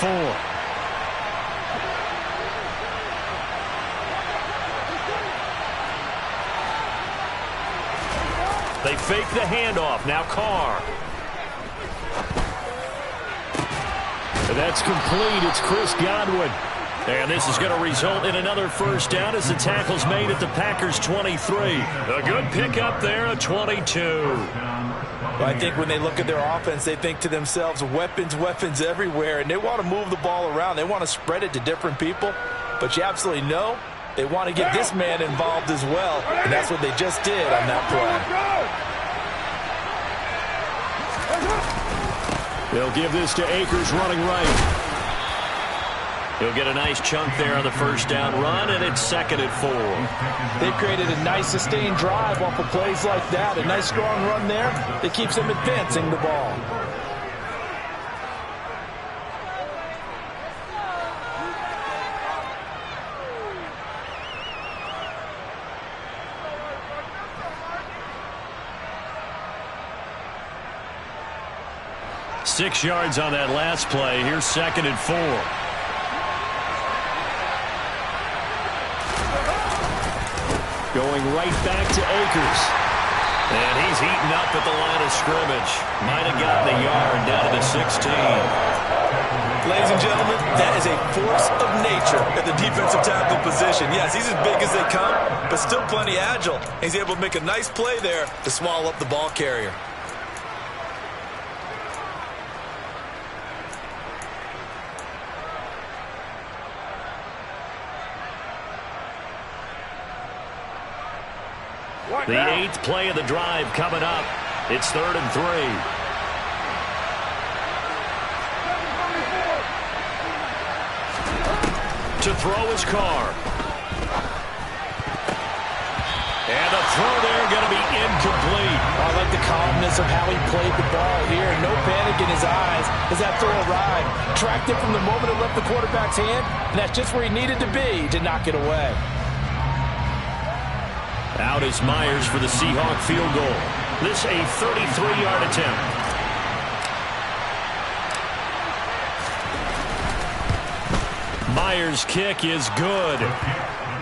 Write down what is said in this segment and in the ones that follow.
4. They fake the handoff. Now Carr. And that's complete. It's Chris Godwin. And this is going to result in another first down as the tackle's made at the Packers' 23. A good pickup there, a 22. Well, I think when they look at their offense, they think to themselves, weapons, weapons everywhere, and they want to move the ball around. They want to spread it to different people, but you absolutely know they want to get this man involved as well, and that's what they just did on that play. They'll give this to Akers running right. He'll get a nice chunk there on the first down run, and it's 2nd and 4. They've created a nice sustained drive off of plays like that. A nice strong run there that keeps them advancing the ball. Six yards on that last play. Here's 2nd and 4. Going right back to Akers. And he's heating up at the line of scrimmage. Might have gotten a yard down to the 16. Ladies and gentlemen, that is a force of nature at the defensive tackle position. Yes, he's as big as they come, but still plenty agile. He's able to make a nice play there to swallow up the ball carrier. The 8th play of the drive coming up. It's 3rd and 3. To throw his Carr. And the throw there going to be incomplete. I like the calmness of how he played the ball here. No panic in his eyes as that throw arrived. Tracked it from the moment it left the quarterback's hand, and that's just where he needed to be to knock it away. Out is Myers for the Seahawk field goal. This a 33-yard attempt. Myers' kick is good.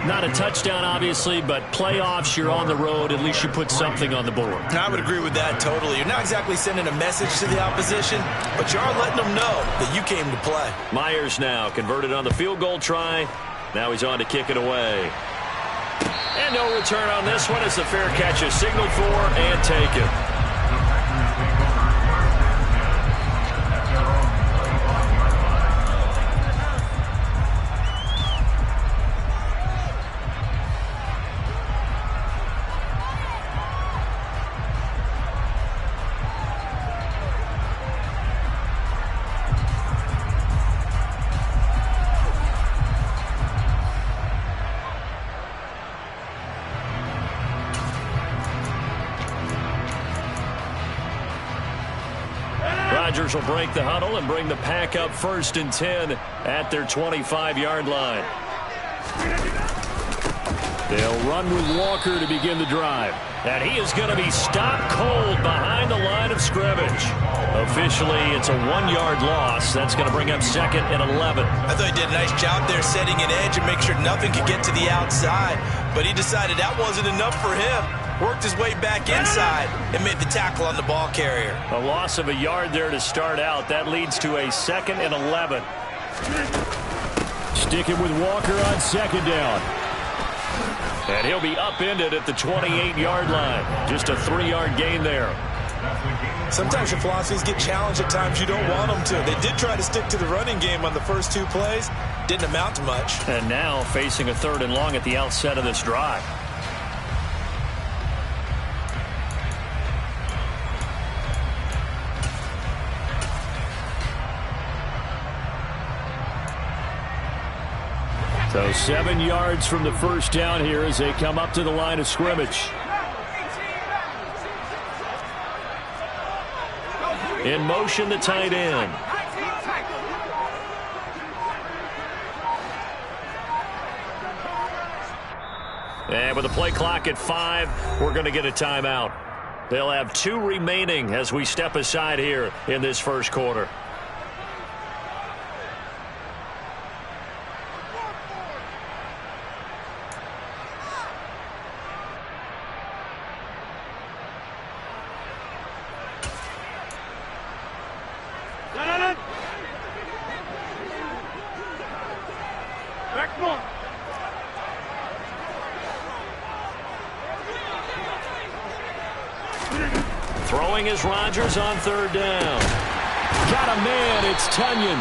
Not a touchdown, obviously, but playoffs, you're on the road. At least you put something on the board. I would agree with that totally. You're not exactly sending a message to the opposition, but you are letting them know that you came to play. Myers now converted on the field goal try. Now he's on to kick it away. And no return on this one as the fair catch is signaled for and taken. Rodgers will break the huddle and bring the pack up 1st and 10 at their 25-yard line. They'll run with Walker to begin the drive. And he is going to be stopped cold behind the line of scrimmage. Officially, it's a 1-yard loss. That's going to bring up 2nd and 11. I thought he did a nice job there setting an edge and make sure nothing could get to the outside. But he decided that wasn't enough for him. Worked his way back inside and made the tackle on the ball carrier. A loss of a yard there to start out. That leads to a 2nd and 11. Sticking with Walker on 2nd down. And he'll be upended at the 28-yard line. Just a 3-yard gain there. Sometimes your philosophies get challenged at times you don't want them to. They did try to stick to the running game on the first 2 plays. Didn't amount to much. And now facing a 3rd and long at the outset of this drive. So 7 yards from the first down here as they come up to the line of scrimmage. In motion, the tight end. And with the play clock at 5, we're going to get a timeout. They'll have 2 remaining as we step aside here in this first quarter. throwing is Rodgers on third down. Got a man, it's Tunyon.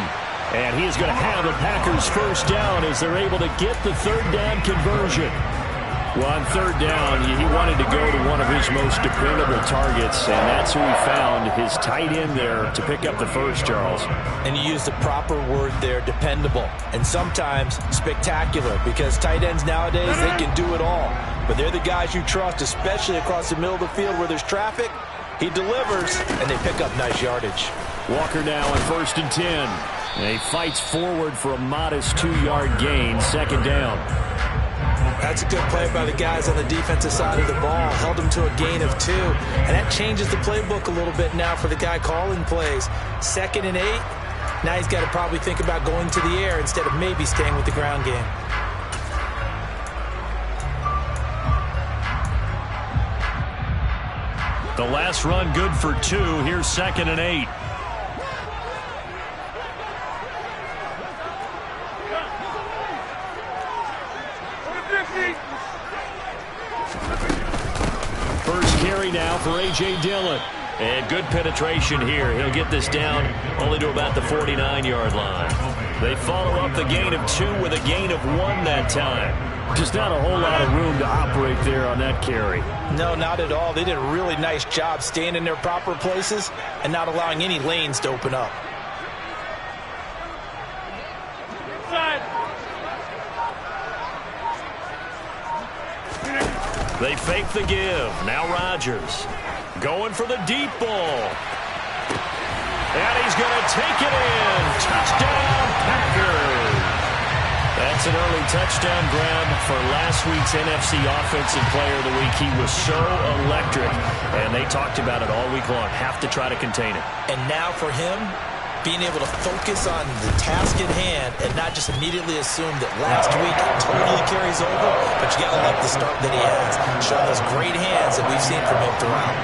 And he is going to have the Packers first down as they're able to get the third down conversion. Well, on third down, he wanted to go to one of his most dependable targets, and that's who he found, his tight end there, to pick up the first, Charles. And you used the proper word there, dependable, and sometimes spectacular, because tight ends nowadays, they can do it all. But they're the guys you trust, especially across the middle of the field where there's traffic. He delivers, and they pick up nice yardage. Walker now on 1st and 10. And he fights forward for a modest 2-yard gain, second down. That's a good play by the guys on the defensive side of the ball. Held them to a gain of 2. And that changes the playbook a little bit now for the guy calling plays. 2nd and 8. Now he's got to probably think about going to the air instead of maybe staying with the ground game. The last run good for 2. Here's 2nd and 8. First carry now for A.J. Dillon. And good penetration here. He'll get this down only to about the 49-yard line. They follow up the gain of 2 with a gain of 1 that time. Just not a whole lot of room to operate there on that carry. No, not at all. They did a really nice job staying in their proper places and not allowing any lanes to open up. They fake the give. Now Rodgers going for the deep ball. And he's going to take it in. Touchdown, Packers. That's an early touchdown grab for last week's NFC Offensive Player of the Week. He was so electric, and they talked about it all week long. Have to try to contain it. And now for him, being able to focus on the task at hand and not just immediately assume that last week totally carries over, but you got to like the start that he has. Showing those great hands that we've seen from him throughout.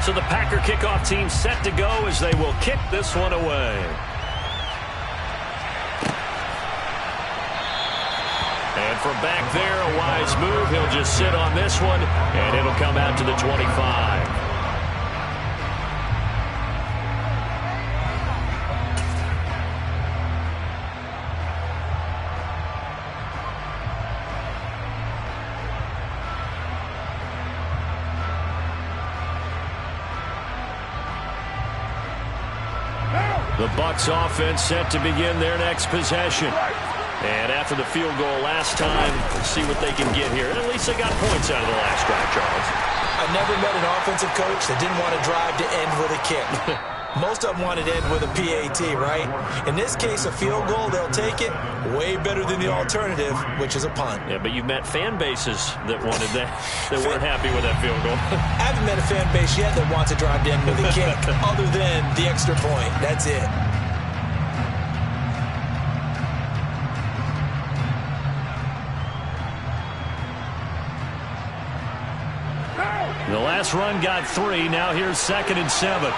So the Packer kickoff team set to go as they will kick this one away. And from back there, a wise move. He'll just sit on this one, and it'll come out to the 25. The Bucs offense set to begin their next possession. And after the field goal last time, we'll see what they can get here. And at least they got points out of the last drive, Charles. I've never met an offensive coach that didn't want to drive to end with a kick. Most of them wanted to end with a PAT, right? In this case, a field goal, they'll take it. Way better than the alternative, which is a punt. Yeah, but you've met fan bases that wanted that, that weren't happy with that field goal. I haven't met a fan base yet that wants to drive to end with a kick other than the extra point. That's it. The last run got 3. Now here's 2nd and 7.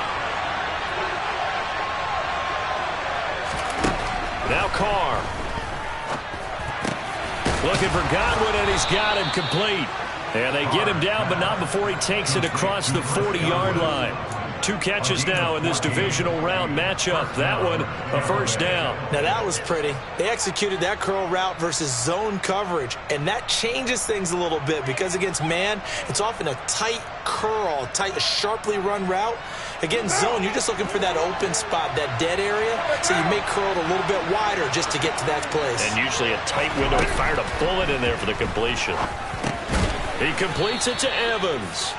Now Carr. Looking for Godwin, and he's got him complete. And they get him down, but not before he takes it across the 40-yard line. 2 catches now in this divisional round matchup. That one, a first down. Now that was pretty. They executed that curl route versus zone coverage, and that changes things a little bit because against man, it's often a tight curl, tight, sharply run route. Against zone, you're just looking for that open spot, that dead area, so you may curl it a little bit wider just to get to that place. And usually a tight window. He fired a bullet in there for the completion. He completes it to Evans.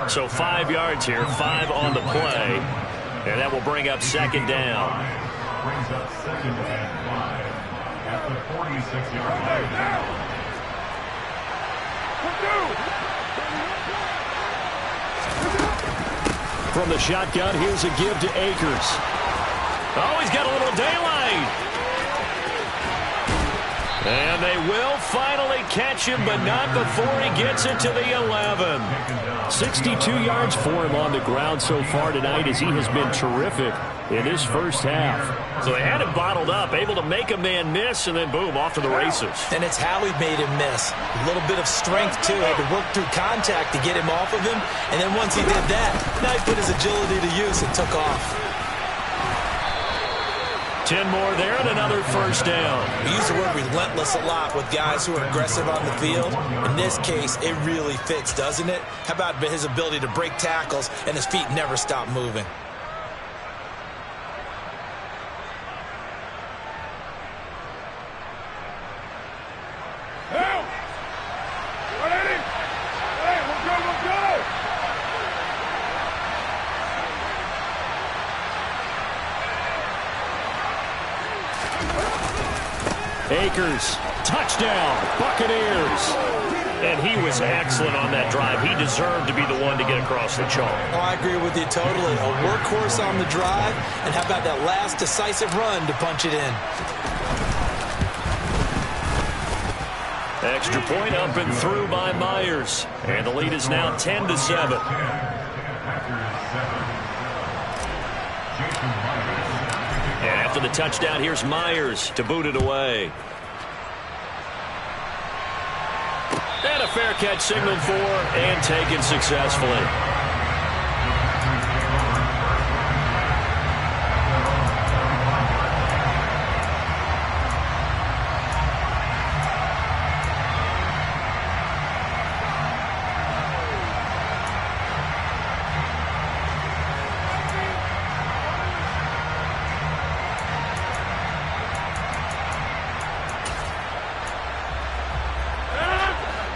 So 5 yards here, 5 on the play. And that will bring up 2nd down. Brings up 2nd and 5 at the 46-yard line. From the shotgun, here's a give to Akers. Oh, he's got a little daylight. And they will finally catch him, but not before he gets it to the 11. 62 yards for him on the ground so far tonight, as he has been terrific in this first half. So they had him bottled up, able to make a man miss, and then boom, off to the races. And it's how he made him miss. A little bit of strength, too. Had to work through contact to get him off of him. And then once he did that, now he put his agility to use and took off. 10 more there and another first down. We use the word relentless a lot with guys who are aggressive on the field. In this case, it really fits, doesn't it? How about his ability to break tackles and his feet never stop moving? Akers, touchdown, Buccaneers. And he was excellent on that drive. He deserved to be the one to get across the chalk. Oh, I agree with you totally. A workhorse on the drive, and how about that last decisive run to punch it in? Extra point up and through by Myers. And the lead is now 10-7. And after the touchdown, here's Myers to boot it away. And a fair catch signaled for and taken successfully.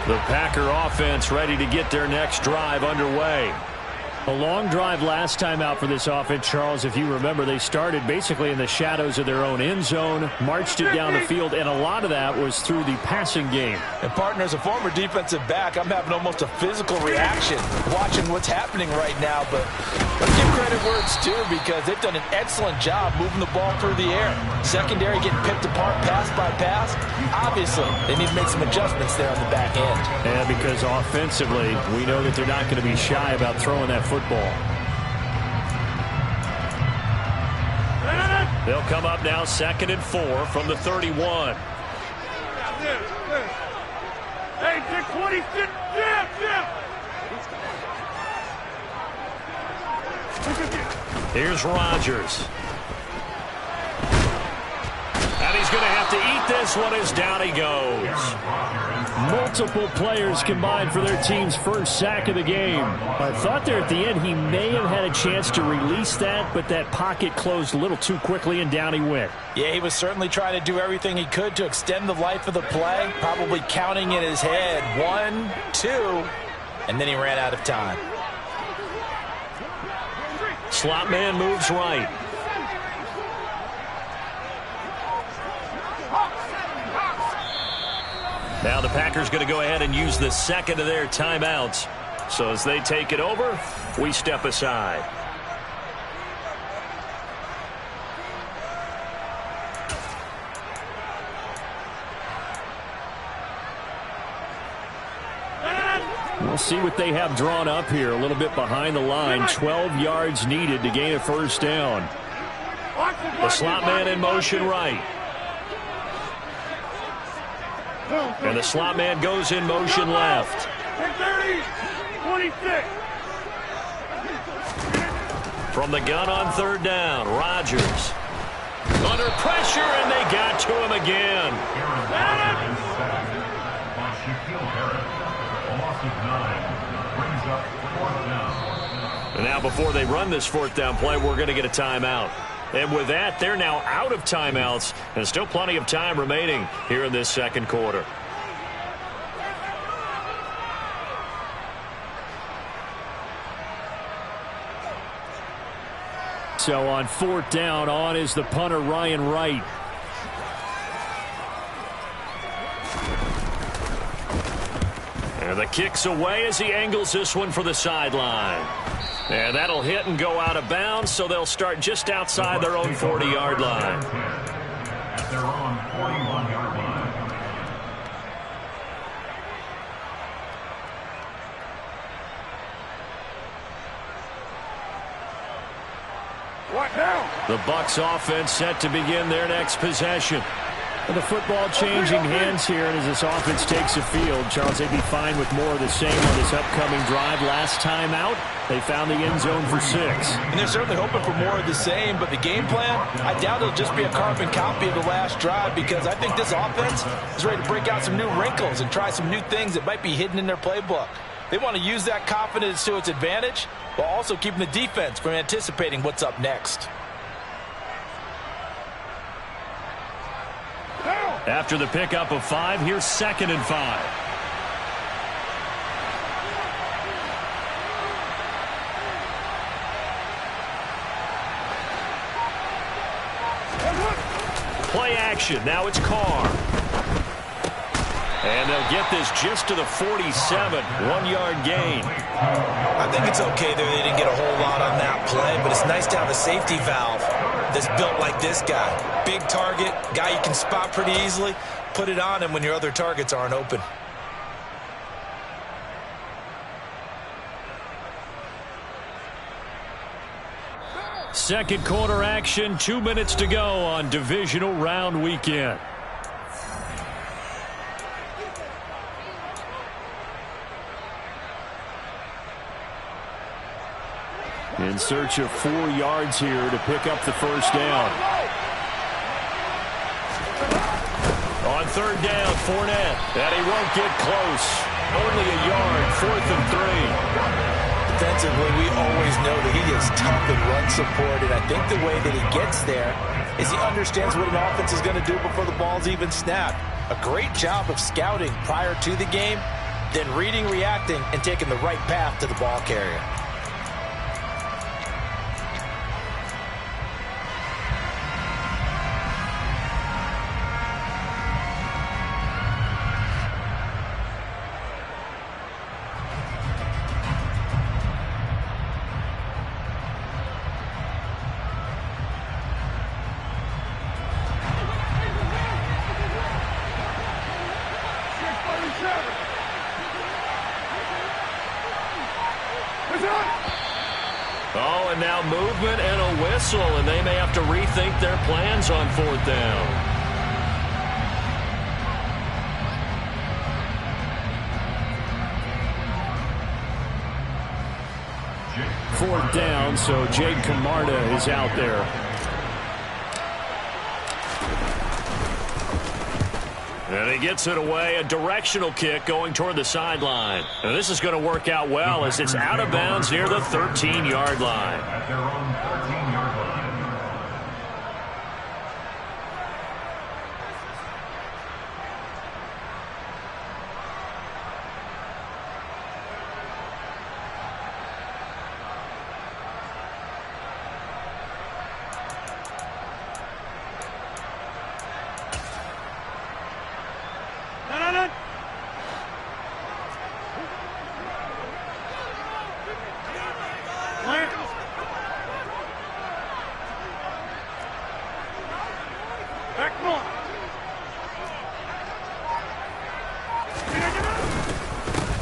The Packer offense ready to get their next drive underway. A long drive last time out for this offense, Charles. If you remember, they started basically in the shadows of their own end zone, marched it down the field, and a lot of that was through the passing game. And partner, as a former defensive back, I'm having almost a physical reaction watching what's happening right now. But let's give credit where it's due, because they've done an excellent job moving the ball through the air. Secondary getting picked apart pass by pass. Obviously, they need to make some adjustments there on the back end. And because offensively, we know that they're not going to be shy about throwing that football. They'll come up now 2nd and 4 from the 31. Hey, 26, Here's Rodgers. And he's going to have to eat this one as down he goes. Multiple players combined for their team's first sack of the game. I thought there at the end he may have had a chance to release that, but that pocket closed a little too quickly and down he went. Yeah, he was certainly trying to do everything he could to extend the life of the play, probably counting in his head 1, 2, and then he ran out of time. Slot man moves right. Now the Packers going to go ahead and use the second of their timeouts. So as they take it over, we step aside. We'll see what they have drawn up here a little bit behind the line. 12 yards needed to gain a first down. The slot man in motion right. And the slot man goes in motion left. 26. From the gun on 3rd down, Rodgers. Under pressure, and they got to him again. And now before they run this 4th down play, we're going to get a timeout. And with that, they're now out of timeouts, and still plenty of time remaining here in this second quarter. So on 4th down, on is the punter, Ryan Wright. And the kick's away as he angles this one for the sideline. And that'll hit and go out of bounds, so they'll start just outside their own 40-yard line. At their own 41-yard line. Right now. The Bucs offense set to begin their next possession. And the football changing hands here, and as this offense takes the field, Charles, they'd be fine with more of the same on this upcoming drive. Last time out, they found the end zone for 6. And they're certainly hoping for more of the same, but the game plan, I doubt it'll just be a carbon copy of the last drive, because I think this offense is ready to break out some new wrinkles and try some new things that might be hidden in their playbook. They want to use that confidence to its advantage, while also keeping the defense from anticipating what's up next. After the pickup of 5, here's 2nd and 5. Play action. Now it's Carr. And they'll get this just to the 47. 1-yard gain. I think it's okay there. They didn't get a whole lot on that play, but it's nice to have a safety valve that's built like this guy. Big target, guy you can spot pretty easily. Put it on him when your other targets aren't open. Second quarter action, 2 minutes to go on divisional round weekend. In search of 4 yards here to pick up the first down. On 3rd down, Fournette. And he won't get close. Only a yard, 4th and 3. Defensively, we always know that he is tough in run support, and I think the way that he gets there is he understands what an offense is going to do before the ball's even snapped. A great job of scouting prior to the game, then reading, reacting, and taking the right path to the ball carrier. Oh, and now movement and a whistle, and they may have to rethink their plans on 4th down. 4th down, so Jake Camarda is out there. And he gets it away, a directional kick going toward the sideline. And this is going to work out well as it's out of bounds near the 13-yard line. At their own 13-yard line.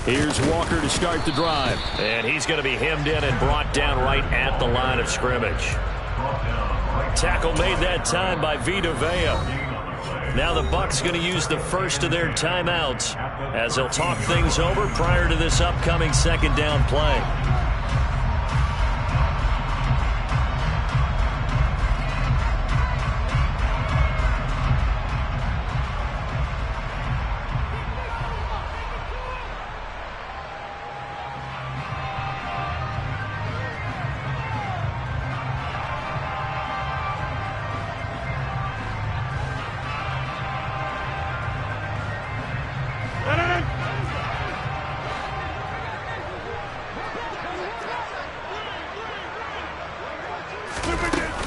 Here's Walker to start the drive. And he's going to be hemmed in and brought down right at the line of scrimmage. Tackle made that time by Vita Vea. Now the Bucs going to use the first of their timeouts as they'll talk things over prior to this upcoming 2nd down play.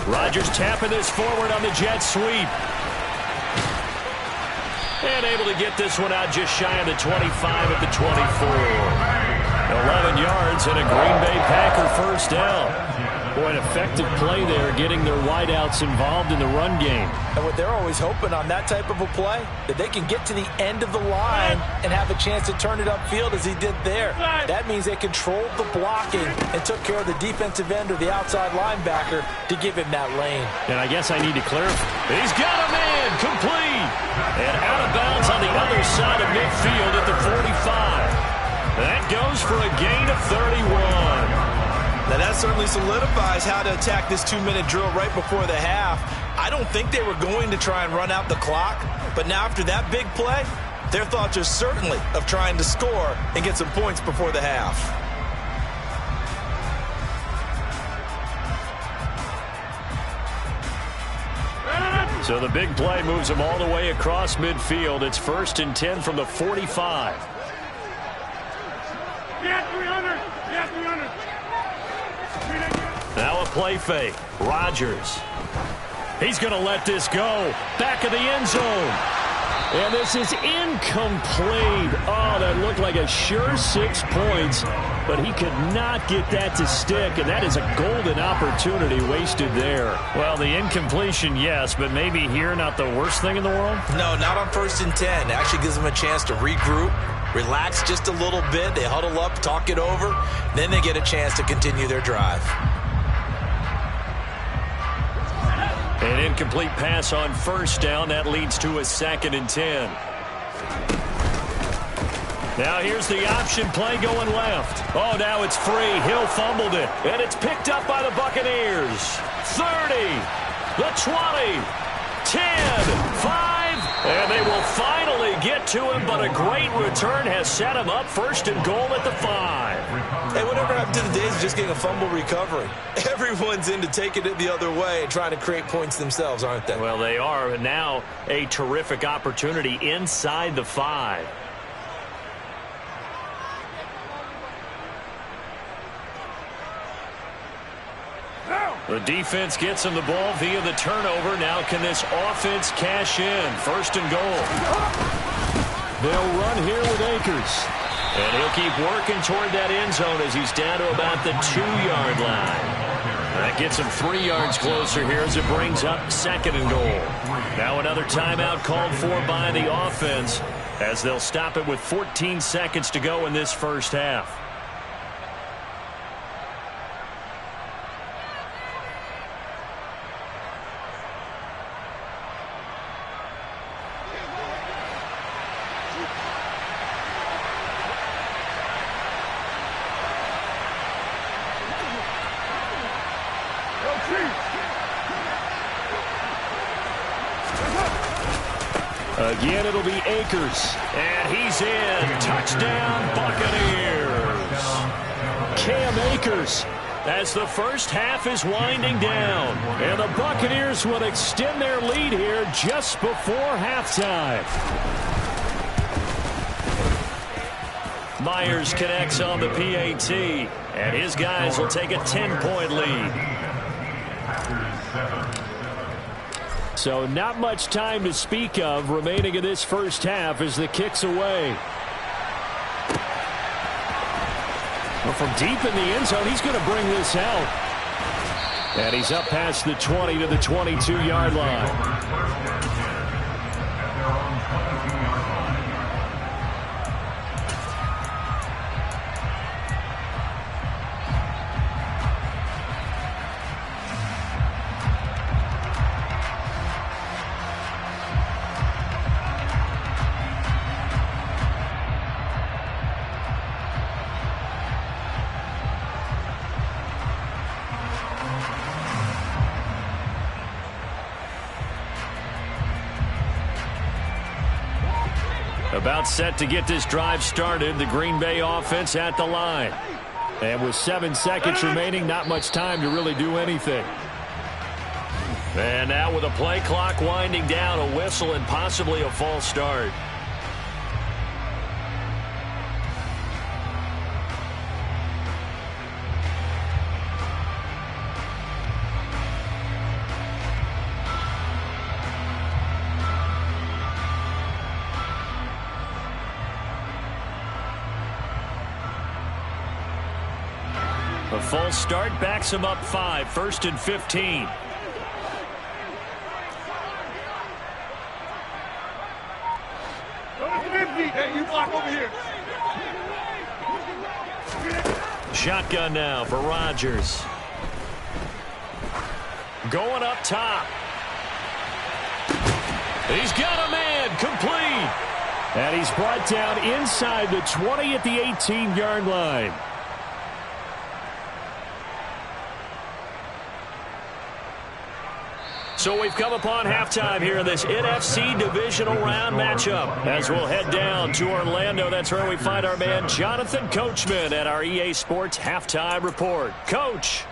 Rodgers tapping this forward on the jet sweep. And able to get this one out just shy of the 25 at the 24. 11 yards and a Green Bay Packer first down. Boy, an effective play there, getting their wideouts involved in the run game. And what they're always hoping on that type of a play, that they can get to the end of the line and have a chance to turn it upfield as he did there. That means they controlled the blocking and took care of the defensive end or the outside linebacker to give him that lane. And I guess I need to clarify. He's got a man, complete. And out of bounds on the other side of midfield at the 45. That goes for a gain of 31. Now that certainly solidifies how to attack this 2-minute drill right before the half. I don't think they were going to try and run out the clock, but now after that big play, their thoughts are certainly of trying to score and get some points before the half. So the big play moves them all the way across midfield. It's 1st and 10 from the 45. Yeah, 300. Yeah, 300. Now a play fake. Rodgers. He's going to let this go. Back of the end zone. And this is incomplete. Oh, that looked like a sure 6 points, but he could not get that to stick, and that is a golden opportunity wasted there. Well, the incompletion, yes, but maybe here not the worst thing in the world? No, not on 1st and 10. It actually gives them a chance to regroup, relax just a little bit. They huddle up, talk it over, then they get a chance to continue their drive. An incomplete pass on 1st down. That leads to a 2nd and 10. Now here's the option play going left. Oh, now it's free. Hill fumbled it. And it's picked up by the Buccaneers. 30, the 20, 10, 5. And they will finally get to him, but a great return has set him up 1st and goal at the 5. Hey, whatever happened to the days of just getting a fumble recovery? Everyone's into taking it the other way and trying to create points themselves, aren't they? Well, they are. And now a terrific opportunity inside the 5. The defense gets him the ball via the turnover. Now can this offense cash in? 1st and goal. They'll run here with Akers. And he'll keep working toward that end zone as he's down to about the 2-yard line. That gets him 3 yards closer here as it brings up 2nd and goal. Now another timeout called for by the offense as they'll stop it with 14 seconds to go in this first half. Again, it'll be Akers. And he's in. Touchdown, Buccaneers. Cam Akers as the first half is winding down. And the Buccaneers will extend their lead here just before halftime. Myers connects on the PAT. And his guys will take a 10-point lead. So not much time to speak of remaining in this first half as the kick's away. Well, from deep in the end zone, he's going to bring this out. And he's up past the 20 to the 22-yard line. About set to get this drive started. The Green Bay offense at the line. And with 7 seconds remaining, not much time to really do anything. And now with a play clock winding down, a whistle and possibly a false start. A full start backs him up 5, 1st and 15. Hey, you block over here. Shotgun now for Rodgers. Going up top. He's got a man, complete. And he's brought down inside the 20 at the 18-yard line. So we've come upon halftime here in this NFC divisional round matchup. As we'll head down to Orlando, that's where we find our man Jonathan Coachman at our EA Sports Halftime Report. Coach.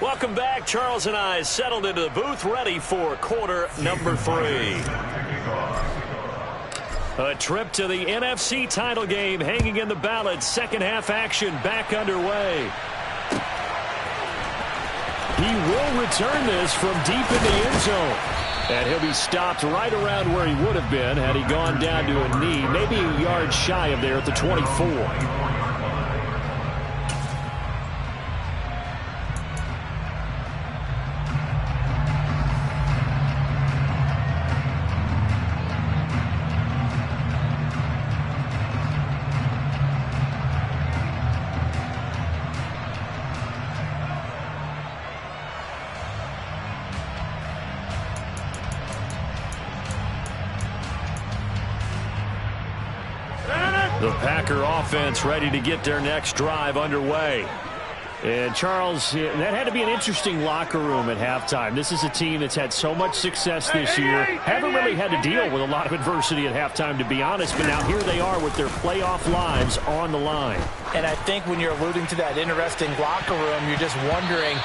Welcome back. Charles and I settled into the booth, ready for quarter number 3. A trip to the NFC title game hanging in the balance. Second half action back underway. He will return this from deep in the end zone. And he'll be stopped right around where he would have been had he gone down to a knee, maybe a yard shy of there at the 24. The Packer offense ready to get their next drive underway. And, Charles, that had to be an interesting locker room at halftime. This is a team that's had so much success this year. Haven't really had to deal with a lot of adversity at halftime, to be honest. But now here they are with their playoff lives on the line. And I think when you're alluding to that interesting locker room, you're just wondering,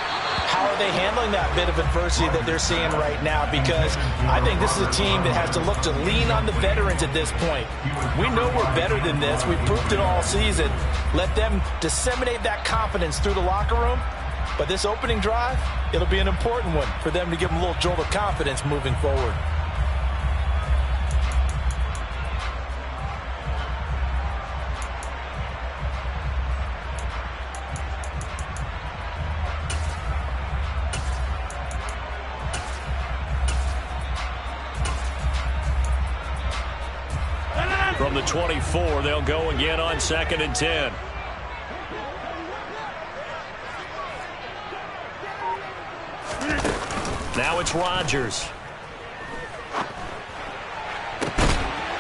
how are they handling that bit of adversity that they're seeing right now? Because I think this is a team that has to look to lean on the veterans at this point. We know we're better than this. We've proved it all season. Let them disseminate that confidence through the locker room. But this opening drive, it'll be an important one for them to give them a little jolt of confidence moving forward. From the 24, they'll go again on 2nd and 10. Now it's Rodgers.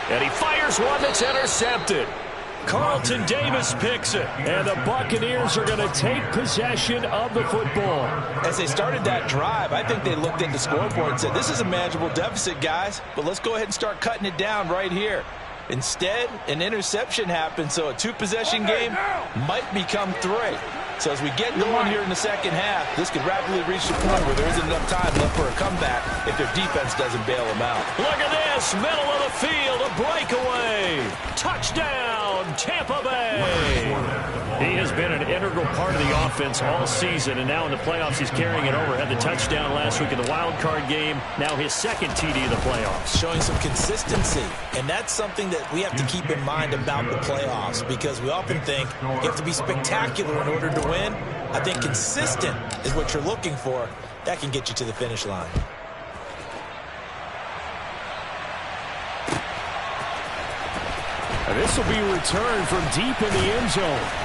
And he fires one that's intercepted. Carlton Davis picks it. And the Buccaneers are going to take possession of the football. As they started that drive, I think they looked at the scoreboard and said, this is a manageable deficit, guys, but let's go ahead and start cutting it down right here. Instead, an interception happened, so a 2-possession game might become 3. So as we get going here in the second half, this could rapidly reach the point where there isn't enough time left for a comeback if their defense doesn't bail them out. Look at this, middle of the field, a breakaway. Touchdown, Tampa Bay. He has been an integral part of the offense all season, and now in the playoffs he's carrying it over. Had the touchdown last week in the wild card game, now his second TD of the playoffs. Showing some consistency, and that's something that we have to keep in mind about the playoffs, because we often think you have to be spectacular in order to win. I think consistent is what you're looking for. That can get you to the finish line. And this will be returned from deep in the end zone.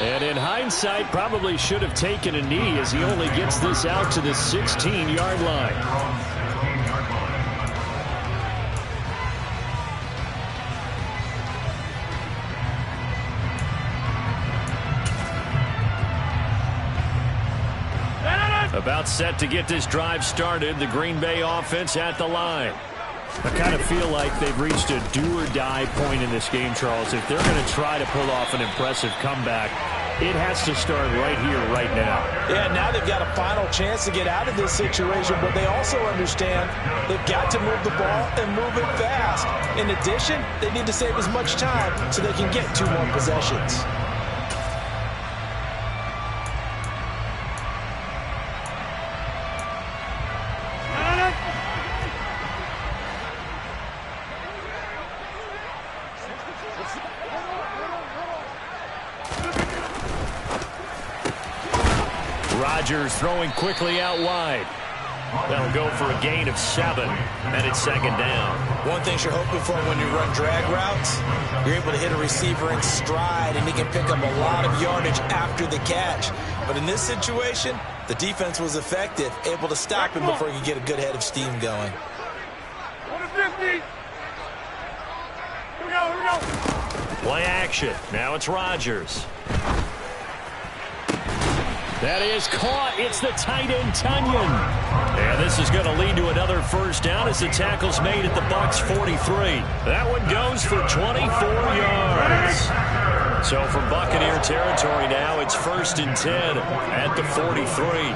And in hindsight, probably should have taken a knee as he only gets this out to the 16-yard line. About set to get this drive started. The Green Bay offense at the line. I kind of feel like they've reached a do-or-die point in this game, Charles. If they're going to try to pull off an impressive comeback, it has to start right here, right now. Yeah, now they've got a final chance to get out of this situation, but they also understand they've got to move the ball and move it fast. In addition, they need to save as much time so they can get 2 more possessions. Rodgers throwing quickly out wide. That'll go for a gain of 7, and it's second down. One thing you're hoping for when you run drag routes, you're able to hit a receiver in stride, and he can pick up a lot of yardage after the catch. But in this situation, the defense was effective, able to stop him before he could get a good head of steam going. 150. Here we go. Play action. Now it's Rodgers. That is caught. It's the tight end, Tunyon. And this is going to lead to another first down as the tackle's made at the Bucs 43. That one goes for 24 yards. So from Buccaneer territory now, it's 1st and 10 at the 43.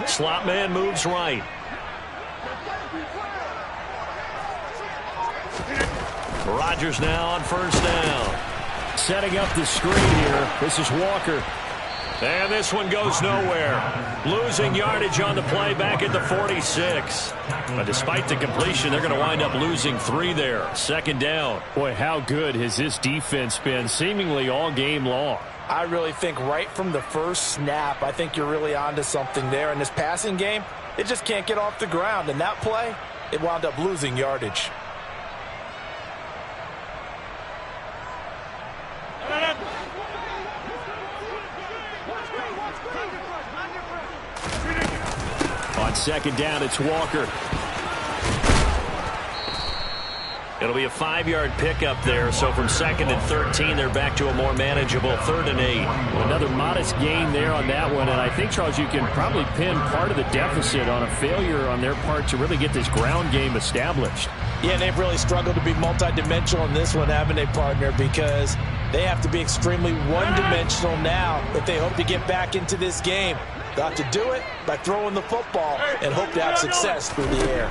Slot man moves right. Rodgers now on first down. Setting up the screen here. This is Walker. And this one goes nowhere. Losing yardage on the play back at the 46. But despite the completion, they're going to wind up losing 3 there. Second down. Boy, how good has this defense been seemingly all game long? I really think right from the first snap, I think you're really onto something there. In this passing game, it just can't get off the ground. And that play, it wound up losing yardage. On second down, it's Walker. It'll be a 5-yard pickup there. So from 2nd and 13, they're back to a more manageable 3rd and 8. Another modest gain there on that one. And I think, Charles, you can probably pin part of the deficit on a failure on their part to really get this ground game established. Yeah, they've really struggled to be multidimensional in this one, haven't they, partner? Because they have to be extremely one-dimensional now if they hope to get back into this game. They'll have to do it by throwing the football and hope to have success through the air.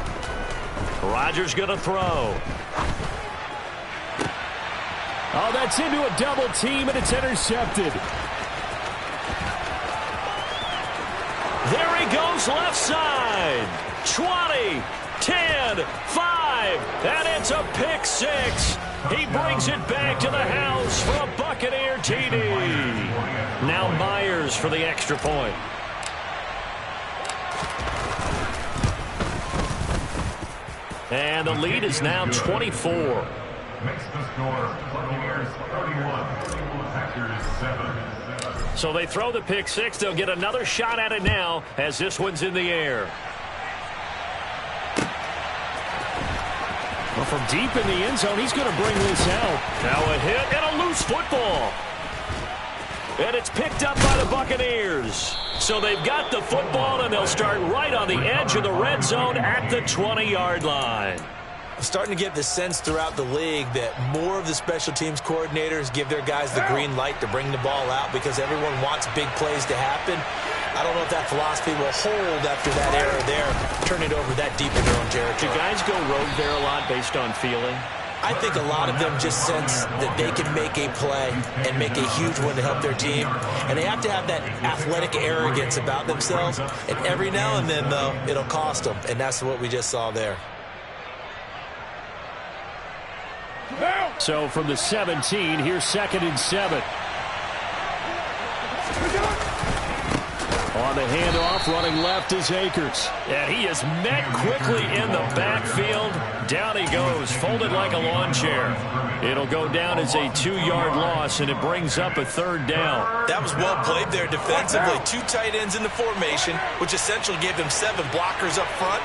Rodgers going to throw. Oh, that's into a double team, and it's intercepted. There he goes left side. 20, 10, 5, and it's a pick 6. He brings it back to the house for a Buccaneer TD. Now Myers for the extra point. And the lead is now 24. Makes the score Buccaneers 31, Packers 7. So they throw the pick 6. They'll get another shot at it now as this one's in the air. Well, from deep in the end zone, he's going to bring this out. Now a hit and a loose football. And it's picked up by the Buccaneers. So they've got the football, and they'll start right on the edge of the red zone at the 20-yard line. Starting to get the sense throughout the league that more of the special teams coordinators give their guys the green light to bring the ball out because everyone wants big plays to happen. I don't know if that philosophy will hold after that error there, turn it over that deep in their own territory. Do guys go rogue there a lot based on feeling? I think a lot of them just sense that they can make a play and make a huge one to help their team. And they have to have that athletic arrogance about themselves. And every now and then, though, it'll cost them. And that's what we just saw there. So from the 17, here's 2nd and 7. On the handoff, running left is Akers. And he is met quickly in the backfield. Down he goes, folded like a lawn chair. It'll go down as a 2-yard loss, and it brings up a 3rd down. That was well played there defensively. 2 tight ends in the formation, which essentially gave them 7 blockers up front.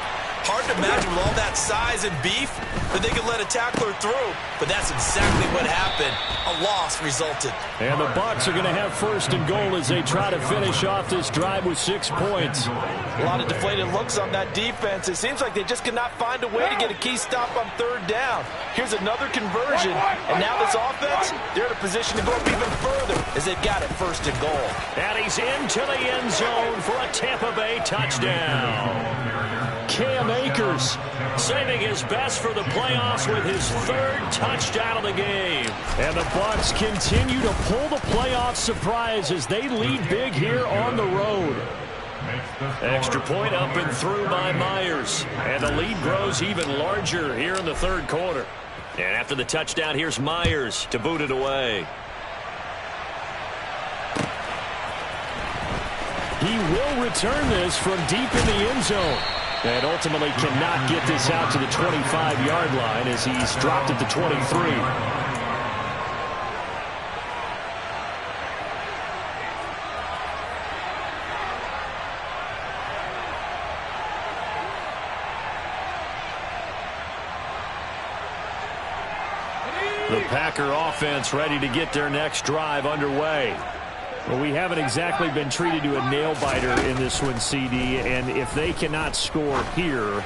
Hard to imagine with all that size and beef that they could let a tackler through. But that's exactly what happened. A loss resulted. And the Bucs are going to have 1st and goal as they try to finish off this drive with 6 points. A lot of deflated looks on that defense. It seems like they just cannot find a way to get a key stop on 3rd down. Here's another conversion. And now this offense, they're in a position to go up even further as they've got it 1st and goal. And he's into the end zone for a Tampa Bay touchdown. Cam Akers saving his best for the playoffs with his 3rd touchdown of the game. And the Bucs continue to pull the playoff surprise as they lead big here on the road. Extra point up and through by Myers. And the lead grows even larger here in the 3rd quarter. And after the touchdown, here's Myers to boot it away. he will return this from deep in the end zone. And ultimately cannot get this out to the 25-yard line as he's dropped at the 23. The Packer offense ready to get their next drive underway. Well, we haven't exactly been treated to a nail-biter in this one, CD, and if they cannot score here,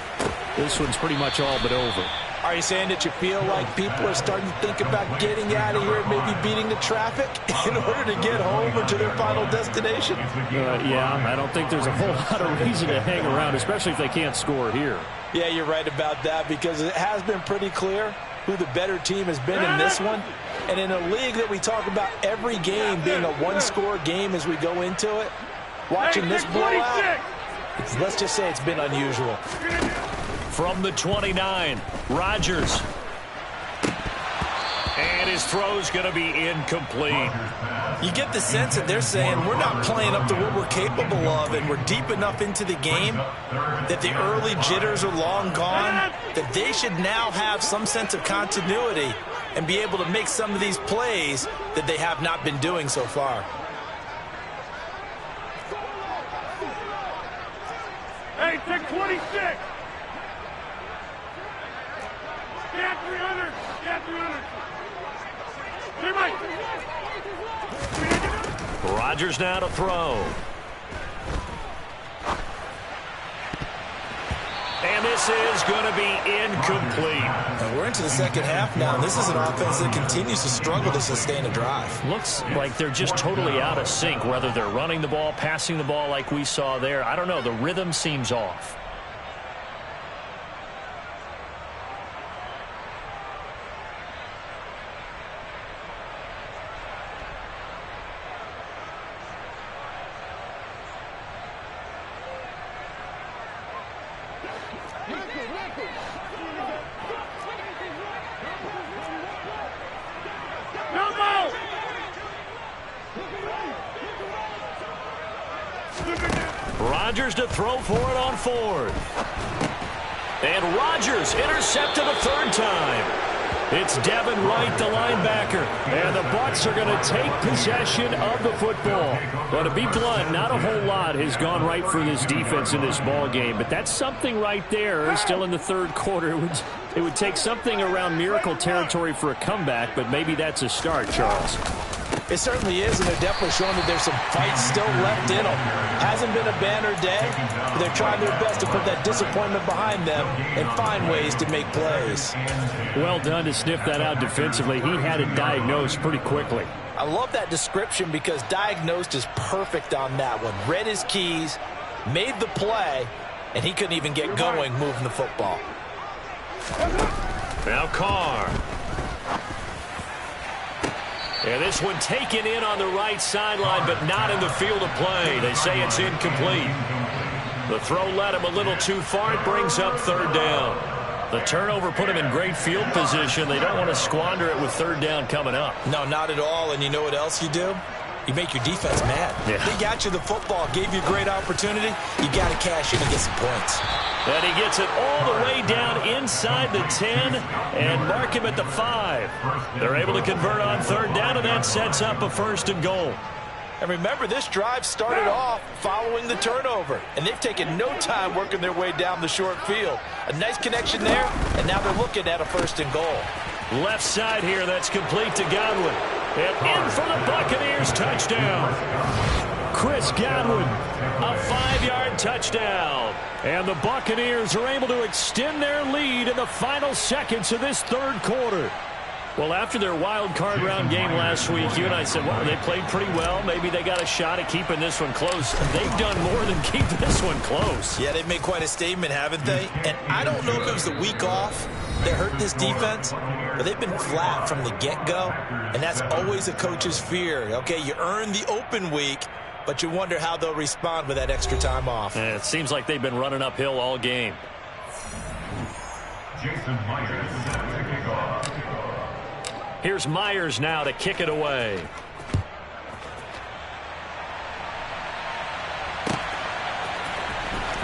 this one's pretty much all but over. Are you saying that you feel like people are starting to think about getting out of here and maybe beating the traffic in order to get home or to their final destination? Yeah, I don't think there's a whole lot of reason to hang around, especially if they can't score here. Yeah, you're right about that, because it has been pretty clear who the better team has been in this one. And in a league that we talk about every game being a one-score game as we go into it, watching this blowout, let's just say it's been unusual. From the 29, Rodgers. And his throw's going to be incomplete. You get the sense that they're saying we're not playing up to what we're capable of, and we're deep enough into the game that the early jitters are long gone, that they should now have some sense of continuity and be able to make some of these plays that they have not been doing so far. Hey, take 26. Stand 300. Stand 300. Rodgers now to throw. And this is going to be incomplete. And we're into the second half now, and this is an offense that continues to struggle to sustain a drive. Looks like they're just totally out of sync, whether they're running the ball, passing the ball like we saw there. I don't know. The rhythm seems off. Rodgers to throw for it on fourth. And Rodgers intercepted a third time. It's Devin White, the linebacker. And the Bucs are going to take possession of the football. Well, to be blunt, not a whole lot has gone right for this defense in this ball game. But that's something right there. Still in the third quarter. It would take something around miracle territory for a comeback, but maybe that's a start, Charles. It certainly is, and they're definitely showing that there's some fight still left in them. Hasn't been a banner day, but they're trying their best to put that disappointment behind them and find ways to make plays. Well done to sniff that out defensively. He had it diagnosed pretty quickly. I love that description because diagnosed is perfect on that one. Read his keys, made the play, and he couldn't even get going moving the football. Now Carr. And this one taken in on the right sideline, but not in the field of play. They say it's incomplete. The throw led him a little too far. It brings up third down. The turnover put him in great field position. They don't want to squander it with third down coming up. No, not at all. And you know what else you do? You make your defense mad. Yeah. They got you the football, gave you a great opportunity. You got to cash in and get some points. And he gets it all the way down inside the 10 and mark him at the 5. They're able to convert on third down, and that sets up a first and goal. And remember, this drive started off following the turnover, and they've taken no time working their way down the short field. A nice connection there, and now they're looking at a first and goal. Left side here, that's complete to Godwin. And in for the Buccaneers, touchdown. Chris Godwin, a 5-yard touchdown. And the Buccaneers are able to extend their lead in the final seconds of this third quarter. Well, after their wild card round game last week, you and I said, well, they played pretty well. Maybe they got a shot at keeping this one close. They've done more than keep this one close. Yeah, they've made quite a statement, haven't they? And I don't know if it was the week off that hurt this defense, but they've been flat from the get-go, and that's always a coach's fear. Okay, you earn the open week, but you wonder how they'll respond with that extra time off. And it seems like they've been running uphill all game. Jason Myers set to kick off. Here's Myers now to kick it away.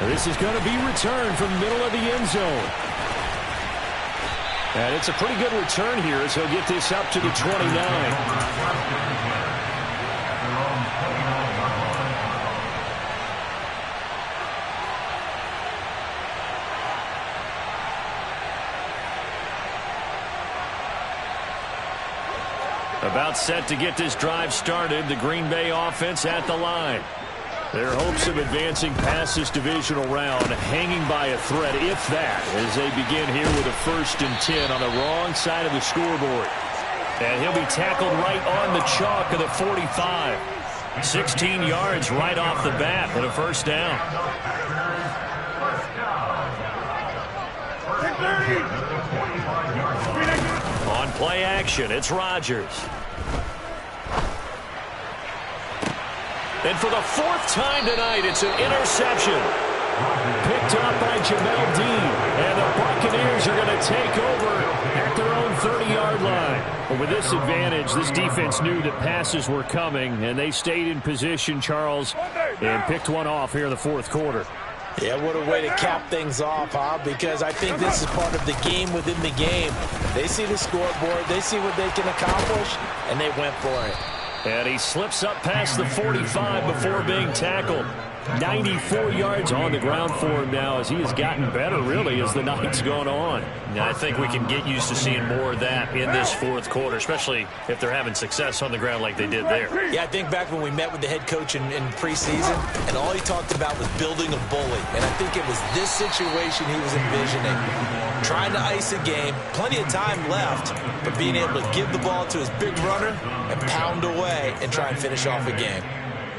This is going to be returned from the middle of the end zone. And it's a pretty good return here as he'll get this up to the 29. About set to get this drive started. The Green Bay offense at the line. Their hopes of advancing past this divisional round hanging by a thread, if that, as they begin here with a 1st and 10 on the wrong side of the scoreboard. And he'll be tackled right on the chalk of the 45. 16 yards right off the bat and a 1st down. On play action, it's Rodgers. And for the 4th time tonight, it's an interception. Picked up by Jamel Dean. And the Buccaneers are going to take over at their own 30-yard line. But with this advantage, this defense knew that passes were coming, and they stayed in position, Charles, and picked one off here in the 4th quarter. Yeah, what a way to cap things off, huh? Because I think this is part of the game within the game. They see the scoreboard, they see what they can accomplish, and they went for it. And he slips up past the 45 before being tackled. 94 yards on the ground for him now as he has gotten better, really, as the night's gone on. I think we can get used to seeing more of that in this 4th quarter, especially if they're having success on the ground like they did there. Yeah, I think back when we met with the head coach in preseason, and all he talked about was building a bully. And I think it was this situation he was envisioning. Trying to ice a game, plenty of time left, but being able to give the ball to his big runner and pound away and try and finish off a game.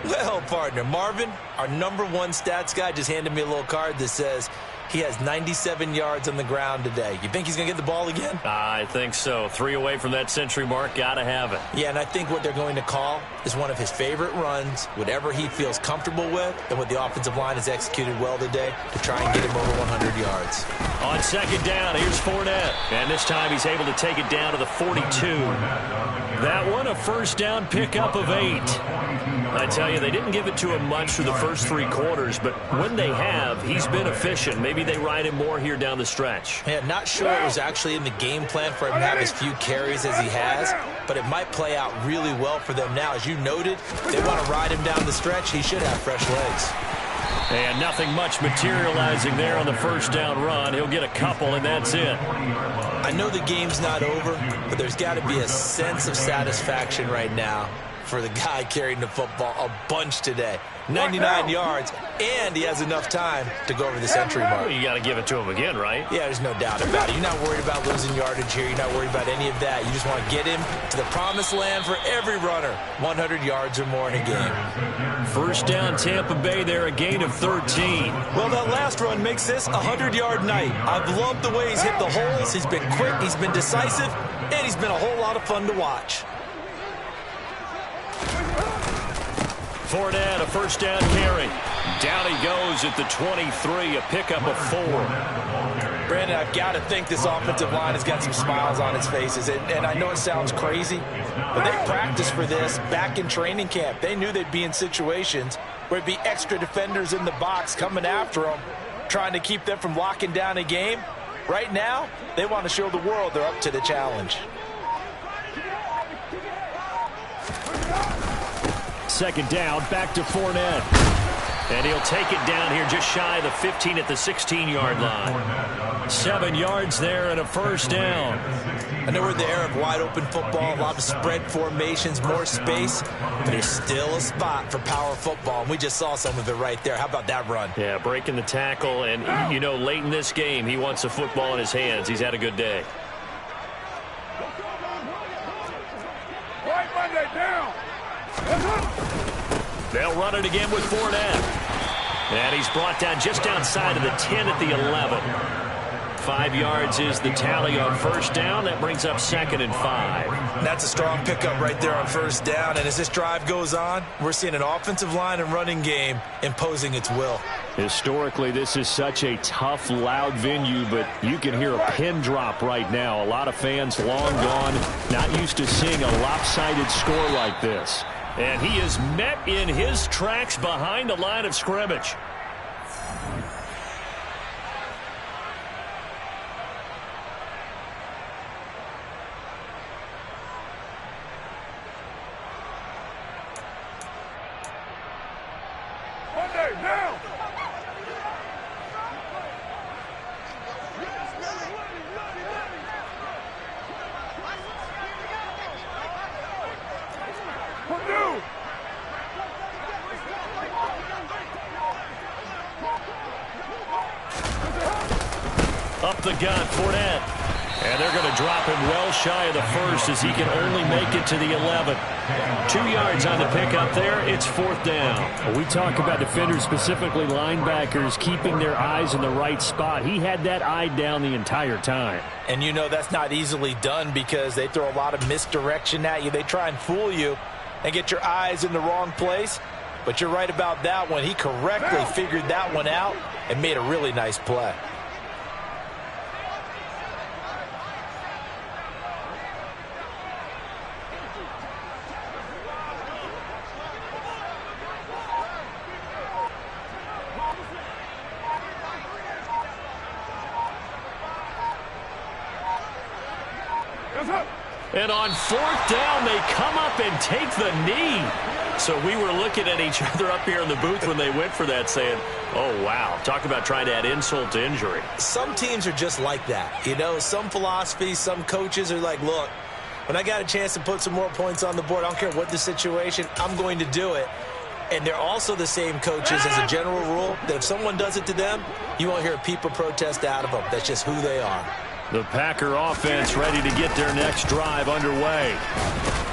Well, partner, Marvin, our #1 stats guy, just handed me a little card that says he has 97 yards on the ground today. You think he's going to get the ball again? I think so. 3 away from that century mark. Got to have it. Yeah, and I think what they're going to call is one of his favorite runs, whatever he feels comfortable with, and what the offensive line has executed well today to try and get him over 100 yards. On 2nd down, here's Fournette. And this time he's able to take it down to the 42. That one, a 1st down pickup of 8. I tell you, they didn't give it to him much through the first 3 quarters, but when they have, he's been efficient. Maybe they ride him more here down the stretch. Yeah, not sure it was actually in the game plan for him to have as few carries as he has, but it might play out really well for them now. As you noted, they want to ride him down the stretch. He should have fresh legs. And nothing much materializing there on the 1st down run. He'll get a couple, and that's it. I know the game's not over, but there's got to be a sense of satisfaction right now for the guy carrying the football a bunch today. 99 yards, and he has enough time to go over the century mark. Well, you got to give it to him again, right? Yeah, there's no doubt about it. You're not worried about losing yardage here. You're not worried about any of that. You just want to get him to the promised land for every runner. 100 yards or more in a game. 1st down, Tampa Bay there, a gain of 13. Well, that last run makes this a 100-yard night. I've loved the way he's hit the holes. He's been quick, he's been decisive, and he's been a whole lot of fun to watch. Fournette, a 1st down carry. Down he goes at the 23, a pickup of 4. Brandon, I've got to think this offensive line has got some smiles on its faces. And I know it sounds crazy, but they practiced for this back in training camp. They knew they'd be in situations where there'd be extra defenders in the box coming after them, trying to keep them from locking down a game. Right now, they want to show the world they're up to the challenge. 2nd down, back to Fournette. And he'll take it down here just shy of the 15 at the 16-yard line. 7 yards there and a 1st down. I know we're in the era of wide-open football, a lot of spread formations, more space, but there's still a spot for power football, and we just saw some of it right there. How about that run? Yeah, breaking the tackle, and, you know, late in this game, he wants the football in his hands. He's had a good day. Right Monday down. They'll run it again with Fournette. And he's brought down just outside of the 10 at the 11. 5 yards is the tally on 1st down. That brings up 2nd and 5. That's a strong pickup right there on 1st down. And as this drive goes on, we're seeing an offensive line and running game imposing its will. Historically, this is such a tough, loud venue, but you can hear a pin drop right now. A lot of fans long gone, not used to seeing a lopsided score like this. And he is met in his tracks behind the line of scrimmage. up the gut, Fournette. And they're going to drop him well shy of the first as he can only make it to the 11. 2 yards on the pickup there. It's 4th down. We talk about defenders, specifically linebackers, keeping their eyes in the right spot. He had that eye down the entire time. And you know that's not easily done because they throw a lot of misdirection at you. They try and fool you and get your eyes in the wrong place. But you're right about that one. He correctly figured that one out and made a really nice play. And on 4th down, they come up and take the knee. So we were looking at each other up here in the booth when they went for that saying, oh, wow, talk about trying to add insult to injury. Some teams are just like that. You know, some philosophies, some coaches are like, look, when I got a chance to put some more points on the board, I don't care what the situation, I'm going to do it. And they're also the same coaches as a general rule that if someone does it to them, you won't hear a peep of protest out of them. That's just who they are. The Packer offense ready to get their next drive underway.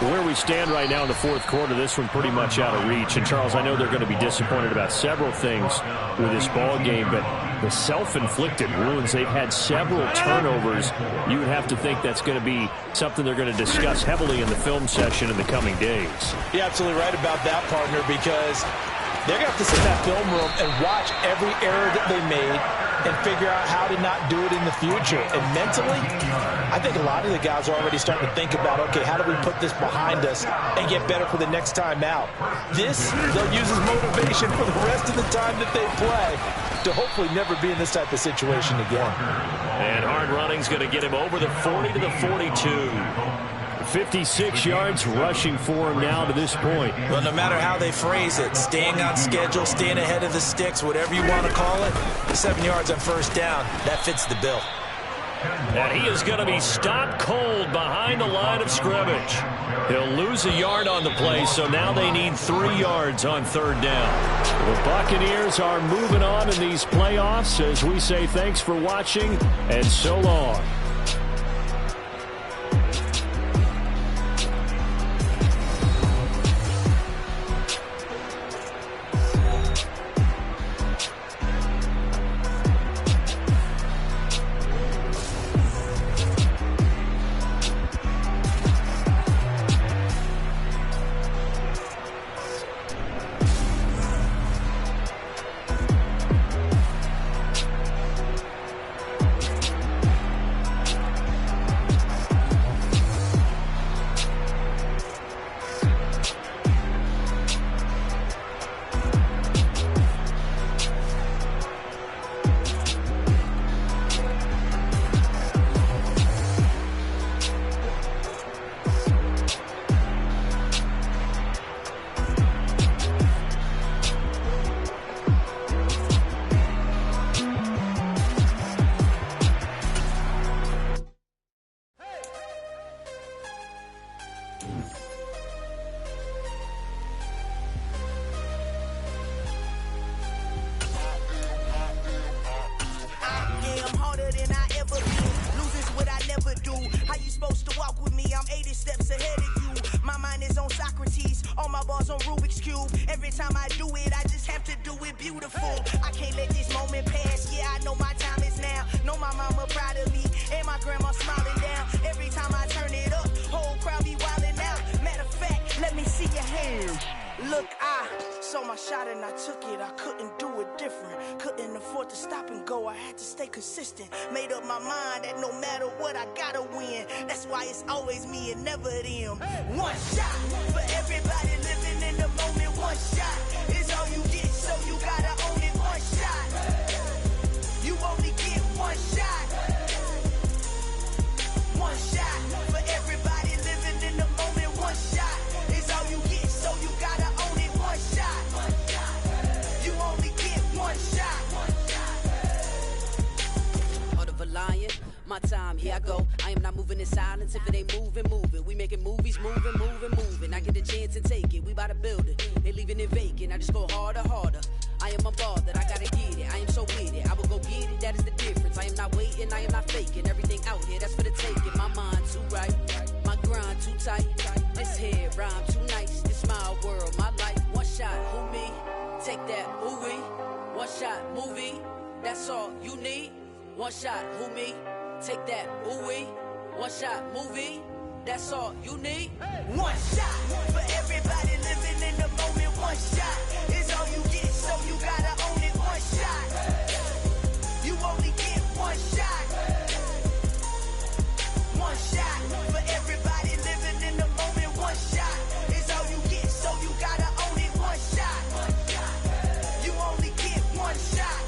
Where we stand right now in the 4th quarter, this one pretty much out of reach. And, Charles, I know they're going to be disappointed about several things with this ball game, but the self-inflicted wounds, they've had several turnovers. You would have to think that's going to be something they're going to discuss heavily in the film session in the coming days. You're absolutely right about that, partner, because they're going to have to sit in that film room and watch every error that they made and figure out how to not do it in the future. And mentally, I think a lot of the guys are already starting to think about, okay, how do we put this behind us and get better for the next time out? This, they'll use as motivation for the rest of the time that they play to hopefully never be in this type of situation again. And hard running's going to get him over the 40 to the 42. 56 yards rushing for him now to this point. Well, no matter how they phrase it, staying on schedule, staying ahead of the sticks, whatever you want to call it, 7 yards on 1st down, that fits the bill. And he is going to be stopped cold behind the line of scrimmage. He'll lose a yard on the play, so now they need 3 yards on 3rd down. The Buccaneers are moving on in these playoffs as we say thanks for watching and so long. Consistent, made up my mind that no matter what I gotta win. That's why it's always me and never them. One shot for everybody living in the moment. One shot is all you get, so you gotta own it. One shot, you only get one shot. One shot for everybody living in the moment. One shot is all you get, so you gotta own it. One shot, you only get one shot. My time, here I go. I am not moving in silence. If it ain't moving, moving. We making movies, moving. I get the chance to take it. We bout to build it. They leaving it vacant. I just go harder. I am a ball that I gotta get it. I am so with it. I will go get it. That is the deal. difference. I am not waiting, I am not faking. Everything out here, that's for the taking. My mind too right, my grind too tight. This here rhyme too nice. This my world, my life. One shot, who me? Take that, ooh wee. One shot, movie. That's all you need. One shot, who me? Take that, ooh wee. One shot, movie. That's all you need. One shot for everybody living in the moment. One shot is all you get, so you gotta own it. One shot. You only get one shot. One shot for everybody living in the moment. One shot is all you get, so you gotta own it. One shot. You only get one shot.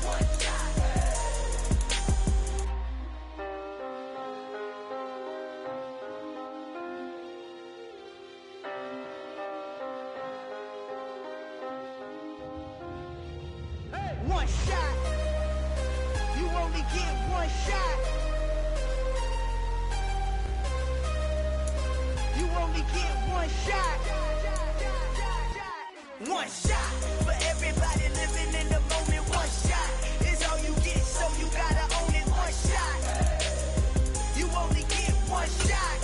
One shot. You only get one shot. You only get one shot. One shot for everybody living in the moment. One shot is all you get, so you gotta own it. One shot. You only get one shot.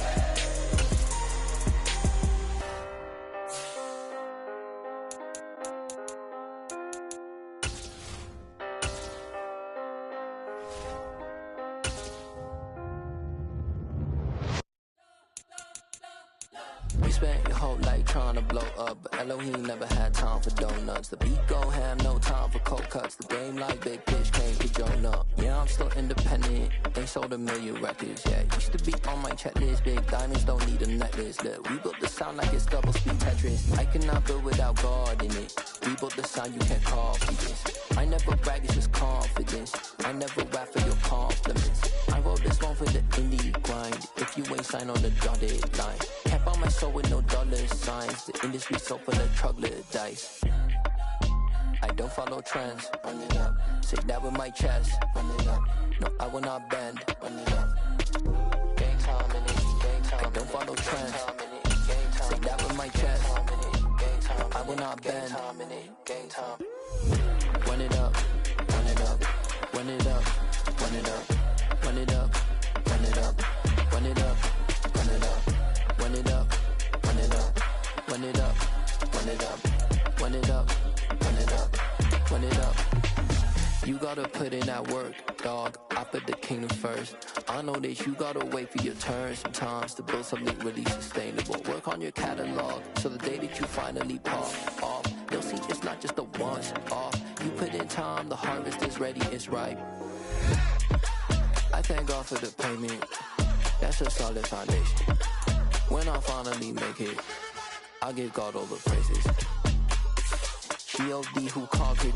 We spent your whole life trying to blow up, but Elohim never had time for donuts. The beat go ham, no time for cold cuts. The game like Big Fish came to Jonah. Yeah, I'm still independent, ain't sold a million records. Yeah, used to be on my checklist. Big diamonds don't need a necklace. Look, we built the sound like it's double speed Tetris. I cannot build without God in it. We built the sound you can't copy this. I never brag, it's just confidence. I never rap for your compliments. I wrote this one for the indie grind. If you ain't signed on the dotted line, can't buy my soul with no dollar signs. The industry so full of troglodytes. I don't follow trends. Run it up. Say that with my chest. Run it up. No, I will not bend. Run it up. Gang time in it. Gang time. I don't follow trends. Say that with my chest. I will not bend. Gang time. Run it up. Run it up. Run it up. Run it up. Run it up. Run it up. Run it up. Run it up. Run it up. Run it up. Run it up. Run it up. Run it up. Run it up. Run it up. You gotta put in that work, dog. I put the kingdom first. I know that you gotta wait for your turn sometimes to build something really sustainable. Work on your catalog so the day that you finally pop off, they'll see it's not just a once off. You put in time, the harvest is ready, it's ripe. I thank God for the payment. That's a solid foundation. When I finally make it, I give God all the praises. G.O.D. who conquered